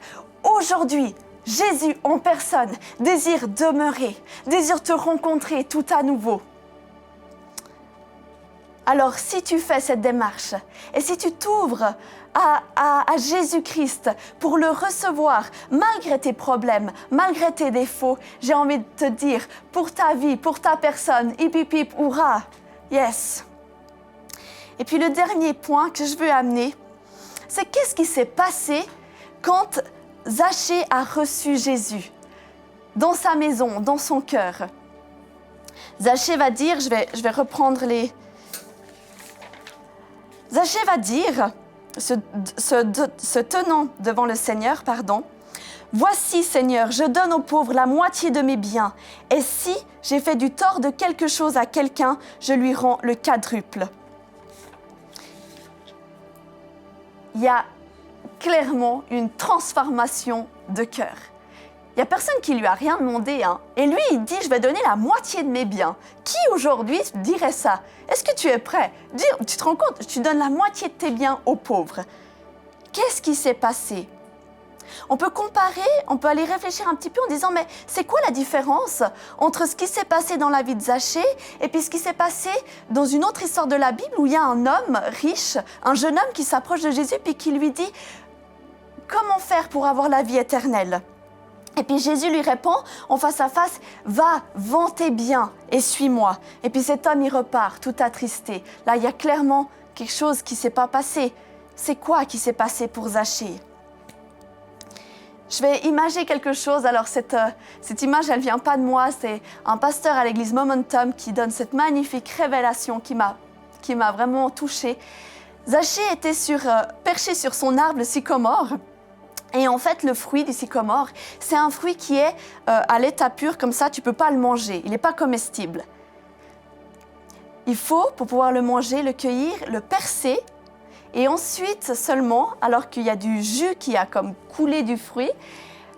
Aujourd'hui, Jésus en personne désire demeurer, désire te rencontrer tout à nouveau. Alors, si tu fais cette démarche et si tu t'ouvres à Jésus-Christ pour le recevoir, malgré tes problèmes, malgré tes défauts, j'ai envie de te dire, pour ta vie, pour ta personne, hip hip hip, hurrah, yes. Et puis le dernier point que je veux amener, c'est qu'est-ce qui s'est passé quand Zachée a reçu Jésus dans sa maison, dans son cœur. Zachée va dire, je vais reprendre les... Zachée va dire, se tenant devant le Seigneur, « Voici, Seigneur, je donne aux pauvres la moitié de mes biens, et si j'ai fait du tort de quelque chose à quelqu'un, je lui rends le quadruple. » Il y a clairement une transformation de cœur. Il n'y a personne qui lui a rien demandé. Et lui, il dit, je vais donner la moitié de mes biens. Qui aujourd'hui dirait ça? Est-ce que tu es prêt? Tu te rends compte? Tu donnes la moitié de tes biens aux pauvres. Qu'est-ce qui s'est passé? On peut comparer, on peut aller réfléchir un petit peu en disant, mais c'est quoi la différence entre ce qui s'est passé dans la vie de Zachée et puis ce qui s'est passé dans une autre histoire de la Bible où il y a un homme riche, un jeune homme qui s'approche de Jésus puis qui lui dit, comment faire pour avoir la vie éternelle? Et puis Jésus lui répond en face à face, va, vends tes biens et suis-moi. Et puis cet homme, il repart tout attristé. Là, il y a clairement quelque chose qui ne s'est pas passé. C'est quoi qui s'est passé pour Zachée? Je vais imager quelque chose. Alors cette image, elle ne vient pas de moi. C'est un pasteur à l'église Momentum qui donne cette magnifique révélation qui m'a vraiment touchée. Zachée était perché sur son arbre, le sycomore. Et en fait, le fruit du sycomore, c'est un fruit qui est à l'état pur, comme ça, tu ne peux pas le manger. Il n'est pas comestible. Il faut, pour pouvoir le manger, le cueillir, le percer. Et ensuite seulement, alors qu'il y a du jus qui a comme coulé du fruit,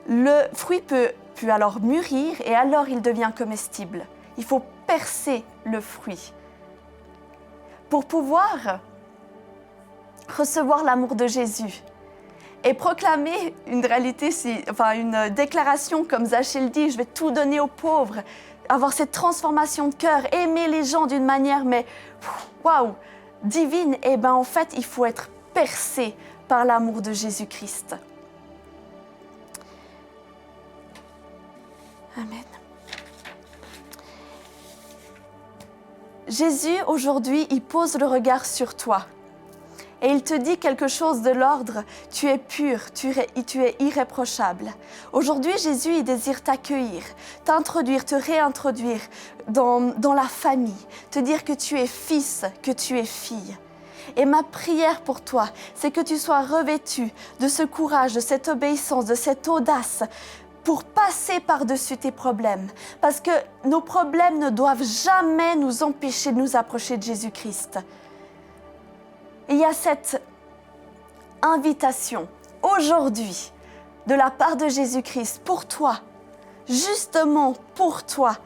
le fruit peut alors mûrir et alors il devient comestible. Il faut percer le fruit pour pouvoir recevoir l'amour de Jésus et proclamer une réalité, une déclaration comme Zachée le dit, je vais tout donner aux pauvres, avoir cette transformation de cœur, aimer les gens d'une manière, mais waouh, divine, et bien en fait, il faut être percé par l'amour de Jésus-Christ. Amen. Jésus, aujourd'hui, il pose le regard sur toi. Et il te dit quelque chose de l'ordre, tu es pur, tu es irréprochable. Aujourd'hui, Jésus, il désire t'accueillir, t'introduire, te réintroduire dans la famille, te dire que tu es fils, que tu es fille. Et ma prière pour toi, c'est que tu sois revêtu de ce courage, de cette obéissance, de cette audace pour passer par-dessus tes problèmes. Parce que nos problèmes ne doivent jamais nous empêcher de nous approcher de Jésus-Christ. Il y a cette invitation aujourd'hui de la part de Jésus-Christ pour toi, justement pour toi,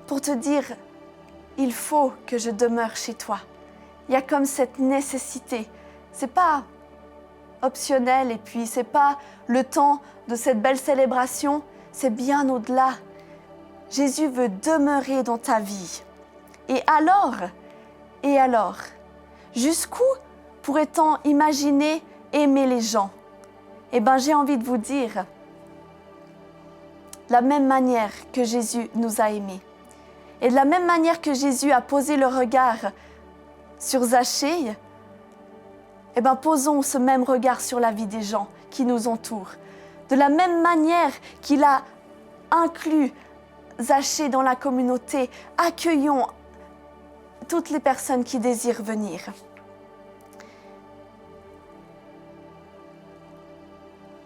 pour te dire, il faut que je demeure chez toi. Il y a comme cette nécessité. C'est pas optionnel et puis c'est pas le temps de cette belle célébration, c'est bien au-delà. Jésus veut demeurer dans ta vie. Et alors, jusqu'où pourrait-on imaginer aimer les gens? Eh bien, j'ai envie de vous dire, de la même manière que Jésus nous a aimés. Et de la même manière que Jésus a posé le regard sur Zachée, eh bien, posons ce même regard sur la vie des gens qui nous entourent. De la même manière qu'il a inclus Zachée dans la communauté, accueillons toutes les personnes qui désirent venir.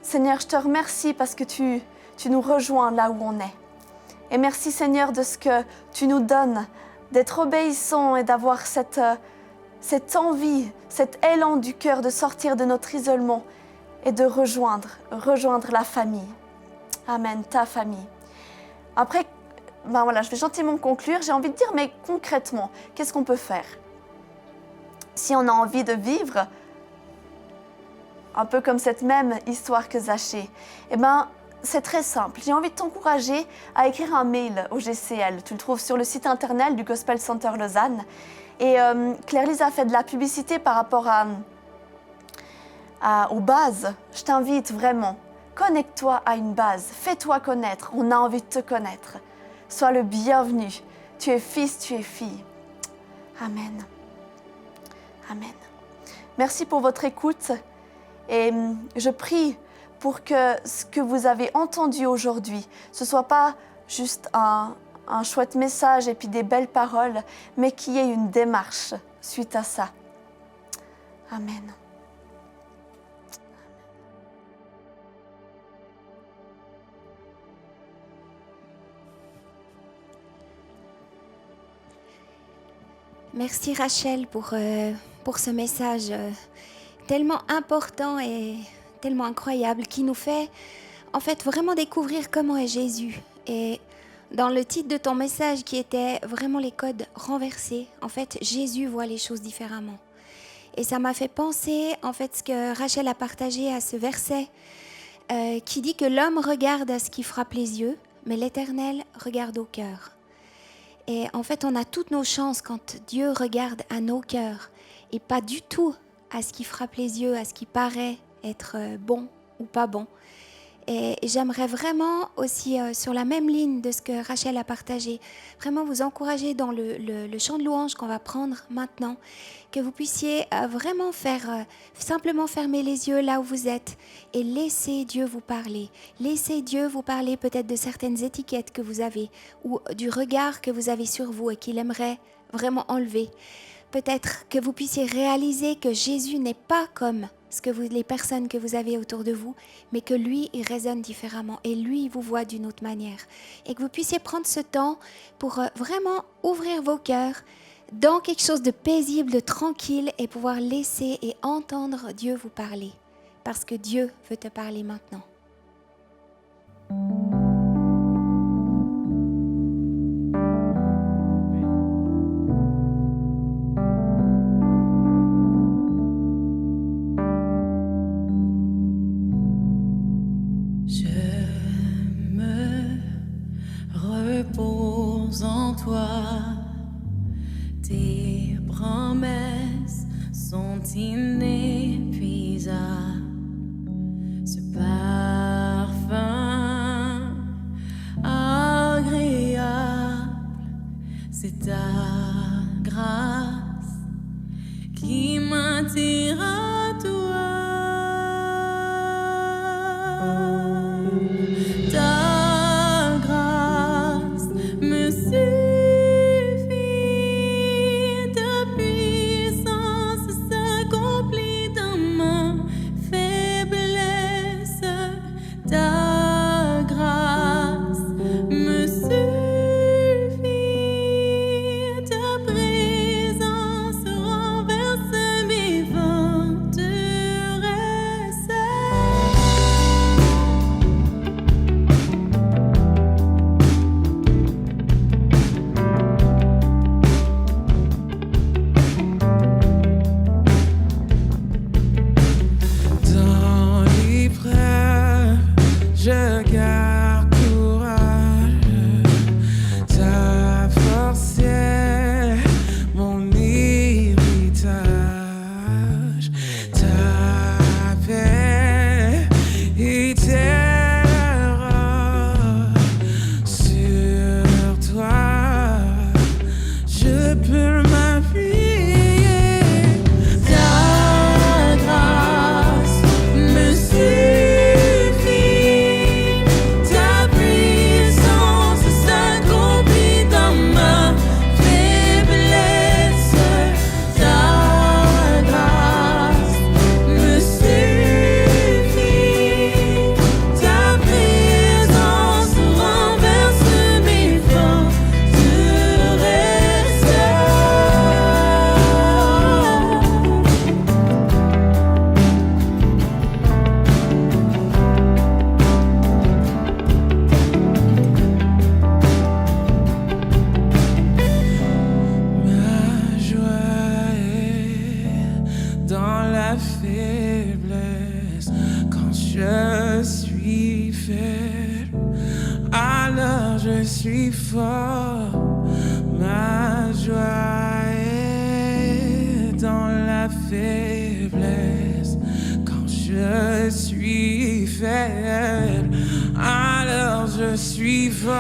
Seigneur, je te remercie parce que tu nous rejoins là où on est. Et merci Seigneur de ce que tu nous donnes, d'être obéissants et d'avoir cette envie, cet élan du cœur de sortir de notre isolement et de rejoindre la famille. Amen, ta famille. Après, je vais gentiment conclure. J'ai envie de dire, mais concrètement, qu'est-ce qu'on peut faire? Si on a envie de vivre un peu comme cette même histoire que Zachée, c'est très simple. J'ai envie de t'encourager à écrire un mail au GCL. Tu le trouves sur le site internet du Gospel Center Lausanne. Et Claire-Lise a fait de la publicité par rapport aux bases. Je t'invite vraiment, connecte-toi à une base. Fais-toi connaître. On a envie de te connaître. Sois le bienvenu. Tu es fils, tu es fille. Amen. Amen. Merci pour votre écoute. Et je prie pour que ce que vous avez entendu aujourd'hui, ce ne soit pas juste un chouette message et puis des belles paroles, mais qu'il y ait une démarche suite à ça. Amen. Merci Rachel pour ce message tellement important et tellement incroyable qui nous fait en fait vraiment découvrir comment est Jésus. Et dans le titre de ton message qui était vraiment les codes renversés, en fait Jésus voit les choses différemment. Et ça m'a fait penser en fait ce que Rachel a partagé à ce verset qui dit que l'homme regarde à ce qui frappe les yeux, mais l'Éternel regarde au cœur. Et en fait, on a toutes nos chances quand Dieu regarde à nos cœurs et pas du tout à ce qui frappe les yeux, à ce qui paraît être bon ou pas bon. Et j'aimerais vraiment aussi, sur la même ligne de ce que Rachel a partagé, vraiment vous encourager dans le chant de louange qu'on va prendre maintenant, que vous puissiez vraiment simplement fermer les yeux là où vous êtes et laisser Dieu vous parler. Laissez Dieu vous parler peut-être de certaines étiquettes que vous avez ou du regard que vous avez sur vous et qu'il aimerait vraiment enlever. Peut-être que vous puissiez réaliser que Jésus n'est pas comme les personnes que vous avez autour de vous, mais que lui, il résonne différemment et lui, il vous voit d'une autre manière. Et que vous puissiez prendre ce temps pour vraiment ouvrir vos cœurs dans quelque chose de paisible, de tranquille et pouvoir laisser et entendre Dieu vous parler. Parce que Dieu veut te parler maintenant. Repose en toi, tes promesses sont inépuisables. Ce parfum agréable, c'est ta grâce qui m'attire à toi. Oh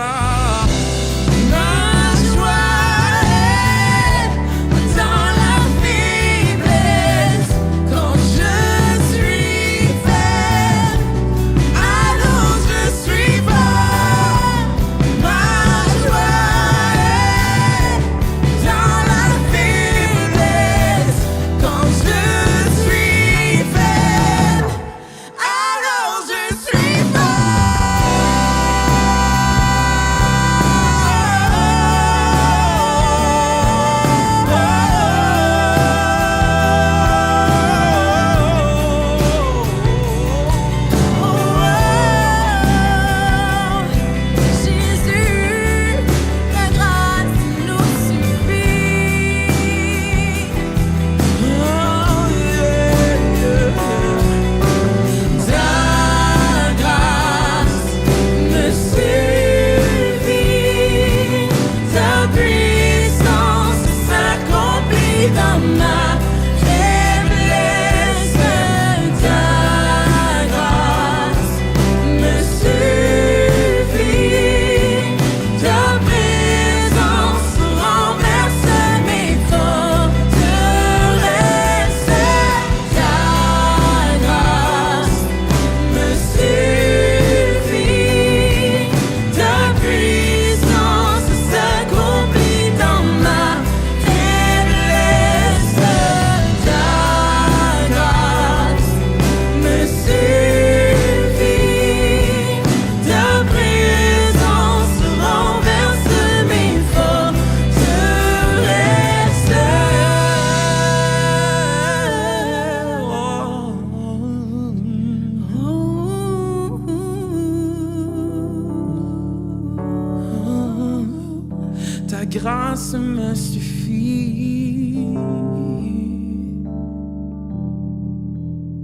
grâce me suffit.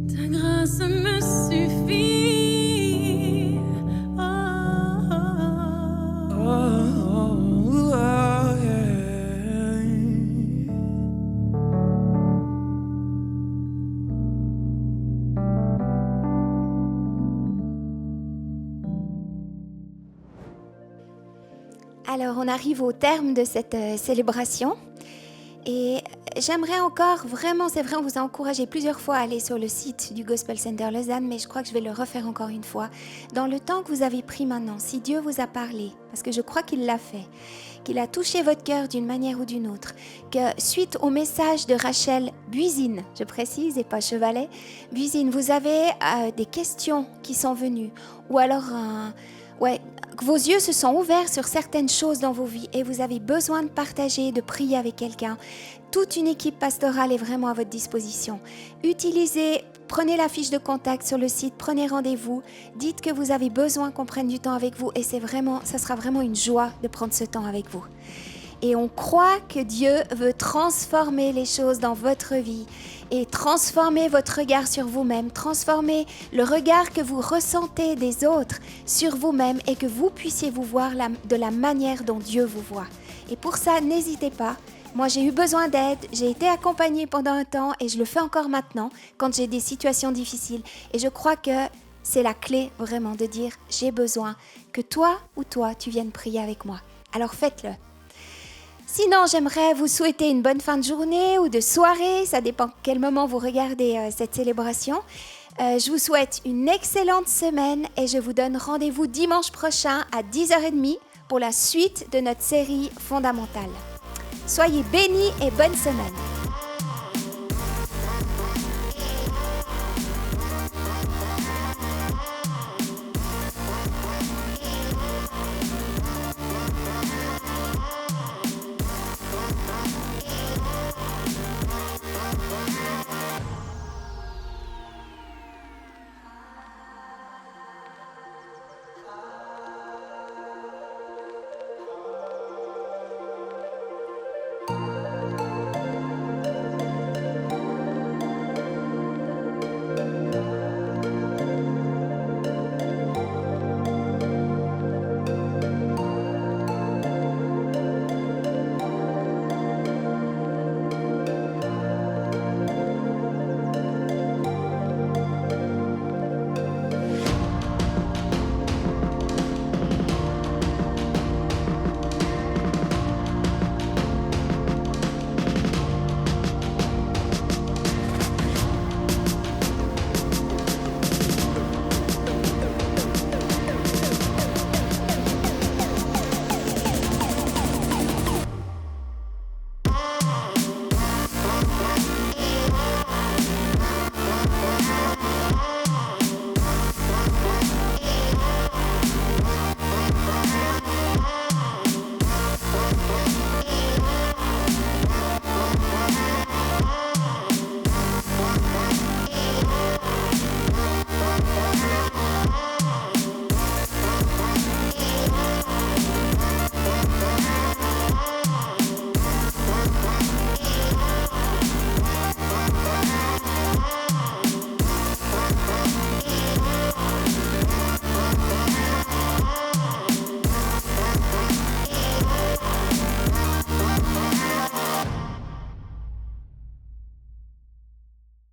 Ta grâce me suffit. Oh, oh, oh. Oh, yeah. Alors, on arrive au terme de cette célébration. Et j'aimerais encore, vraiment, c'est vrai, on vous a encouragé plusieurs fois à aller sur le site du Gospel Center Lausanne, mais je crois que je vais le refaire encore une fois. Dans le temps que vous avez pris maintenant, si Dieu vous a parlé, parce que je crois qu'il l'a fait, qu'il a touché votre cœur d'une manière ou d'une autre, que suite au message de Rachel Buisine, je précise, et pas Chevalet, Buisine, vous avez des questions qui sont venues, ou alors que vos yeux se sont ouverts sur certaines choses dans vos vies et vous avez besoin de partager, de prier avec quelqu'un, toute une équipe pastorale est vraiment à votre disposition. Prenez la fiche de contact sur le site, prenez rendez-vous, dites que vous avez besoin qu'on prenne du temps avec vous et ça sera vraiment une joie de prendre ce temps avec vous. Et on croit que Dieu veut transformer les choses dans votre vie et transformer votre regard sur vous-même, transformer le regard que vous ressentez des autres sur vous-même et que vous puissiez vous voir de la manière dont Dieu vous voit. Et pour ça, n'hésitez pas. Moi, j'ai eu besoin d'aide, j'ai été accompagnée pendant un temps et je le fais encore maintenant quand j'ai des situations difficiles. Et je crois que c'est la clé vraiment de dire « j'ai besoin que toi ou toi, tu viennes prier avec moi ». Alors faites-le. Sinon, j'aimerais vous souhaiter une bonne fin de journée ou de soirée, ça dépend quel moment vous regardez cette célébration. Je vous souhaite une excellente semaine et je vous donne rendez-vous dimanche prochain à 10h30 pour la suite de notre série fondamentale. Soyez bénis et bonne semaine.